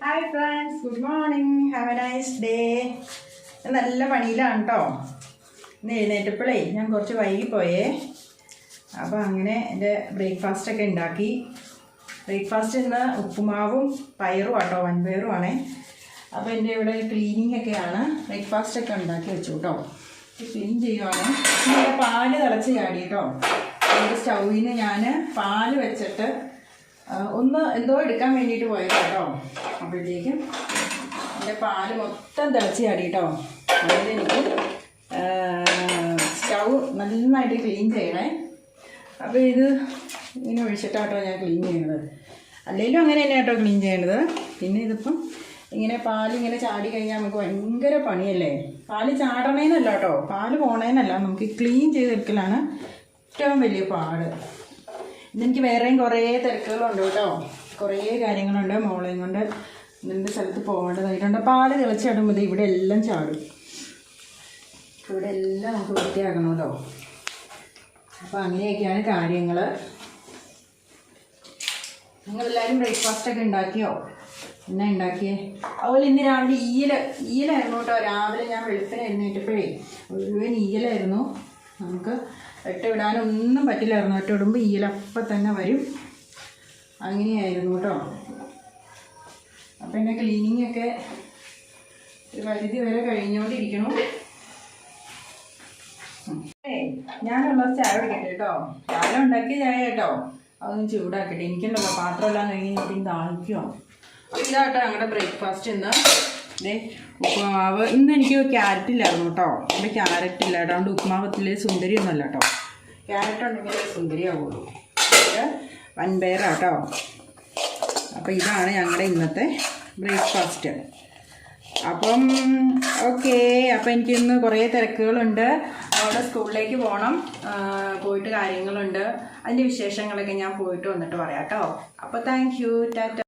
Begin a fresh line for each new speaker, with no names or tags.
Hi friends, good morning, have A nice day. നല്ല പണിയിലാണ് കേട്ടോ. ഇന്ന് എഴുന്നേറ്റപ്പോഴേ ഞാൻ കുറച്ച് വൈകിപ്പോയേ. അപ്പോൾ അങ്ങനെ എൻ്റെ ബ്രേക്ക്ഫാസ്റ്റൊക്കെ ഉണ്ടാക്കി. ബ്രേക്ക്ഫാസ്റ്റ് ഇന്ന് ഉപ്പുമാവും പയറും ആട്ടോ, വൻപയറുമാണേ. അപ്പോൾ എൻ്റെ ഇവിടെ ക്ലീനിങ് ഒക്കെയാണ്. ബ്രേക്ക്ഫാസ്റ്റൊക്കെ ഉണ്ടാക്കി വെച്ചു കേട്ടോ. ക്ലീൻ ചെയ്യുവാണ്. ഇവിടെ പാല് തിളച്ച് ചാടി കേട്ടോ. എൻ്റെ സ്റ്റൗവിൽ നിന്ന് ഞാൻ പാല് വെച്ചിട്ട് ഒന്ന് എന്തോ എടുക്കാൻ വേണ്ടിയിട്ട് പോയത് കേട്ടോ. അപ്പോഴത്തേക്കും എൻ്റെ പാല് മൊത്തം തിളച്ച് ചാടി കേട്ടോ. അതുകൊണ്ട് എനിക്ക് സ്റ്റൗ നന്നായിട്ട് ക്ലീൻ ചെയ്യണേ. അപ്പോൾ ഇത് ഇങ്ങനെ ഒഴിച്ചിട്ടാട്ടോ ഞാൻ ക്ലീൻ ചെയ്യണത്. അല്ലെങ്കിലും അങ്ങനെ തന്നെ കേട്ടോ ക്ലീൻ ചെയ്യേണ്ടത്. പിന്നെ ഇതിപ്പം ഇങ്ങനെ പാലിങ്ങനെ ചാടി കഴിഞ്ഞാൽ നമുക്ക് ഭയങ്കര പണിയല്ലേ. പാല് ചാടണേന്നല്ല കേട്ടോ, പാല് പോണേന്നല്ല, നമുക്ക് ക്ലീൻ ചെയ്തെടുക്കലാണ് ഏറ്റവും വലിയ പാട്. ഇതെനിക്ക് വേറെയും കുറേ തിരക്കുകളുണ്ട് കേട്ടോ. കുറേ കാര്യങ്ങളുണ്ട്. മോളെയും കൊണ്ട് ഇതിൻ്റെ സ്ഥലത്ത് പോകേണ്ടതായിട്ടുണ്ട്. പാല് തിളച്ചിടുമ്പോൾ ഇവിടെ എല്ലാം ചാടും. ഇവിടെ എല്ലാം നമുക്ക് വൃത്തിയാക്കണമല്ലോ. അപ്പോൾ അങ്ങനെയൊക്കെയാണ് കാര്യങ്ങൾ. നിങ്ങളെല്ലാവരും ബ്രേക്ക്ഫാസ്റ്റൊക്കെ ഉണ്ടാക്കിയോ? എന്നാ ഉണ്ടാക്കിയേ? അതുപോലെ ഇന്ന് രാവിലെ ഈയലായിരുന്നു കേട്ടോ. രാവിലെ ഞാൻ വെളുപ്പിന് എഴുന്നേറ്റപ്പോഴേ മുഴുവൻ ഈയലായിരുന്നു. നമുക്ക് ഇടാനൊന്നും പറ്റില്ലായിരുന്നു. ഇടുമ്പോൾ ഈയലപ്പം തന്നെ വരും. അങ്ങനെയായിരുന്നു കേട്ടോ. അപ്പം എൻ്റെ ക്ലീനിങ്ങൊക്കെ ഒരു പരിധി വരെ കഴിഞ്ഞുകൊണ്ടിരിക്കണം. ഞാനുള്ള ചായ കുടിക്കട്ടെ കേട്ടോ. രാവിലെ ഉണ്ടാക്കിയ ചായ കേട്ടോ. അതൊന്നും ചൂടാക്കട്ടെ. എനിക്കുണ്ടല്ലോ പാത്രമെല്ലാം കഴിഞ്ഞ് പിന്നെ താളിക്കുമോ. അപ്പോൾ ഇതാട്ടോ ഞങ്ങളുടെ ബ്രേക്ക്ഫാസ്റ്റ്. ഇന്ന് ഉപ്പുമാവ്. ഇന്ന് എനിക്ക് ക്യാരറ്റ് ഇല്ലായിരുന്നു കേട്ടോ. ഇവിടെ ക്യാരറ്റ് ഇല്ല. അതുകൊണ്ട് ഉപ്പുമാവത്തിലെ സുന്ദരിയൊന്നുമല്ല കേട്ടോ. ക്യാരറ്റ് ഉണ്ടെങ്കിൽ സുന്ദരിയാവുള്ളൂ. ഇത് വൻപയറാട്ടോ. അപ്പോൾ ഇതാണ് ഞങ്ങളുടെ ഇന്നത്തെ ബ്രേക്ക്ഫാസ്റ്റ്. അപ്പം ഓക്കെ. അപ്പോൾ എനിക്കിന്ന് കുറേ തിരക്കുകളുണ്ട്. അവിടെ സ്കൂളിലേക്ക് പോകണം. പോയിട്ട് കാര്യങ്ങളുണ്ട്. അതിൻ്റെ വിശേഷങ്ങളൊക്കെ ഞാൻ പോയിട്ട് വന്നിട്ട് പറയാം കേട്ടോ. അപ്പോൾ താങ്ക് യു. ടാറ്റ.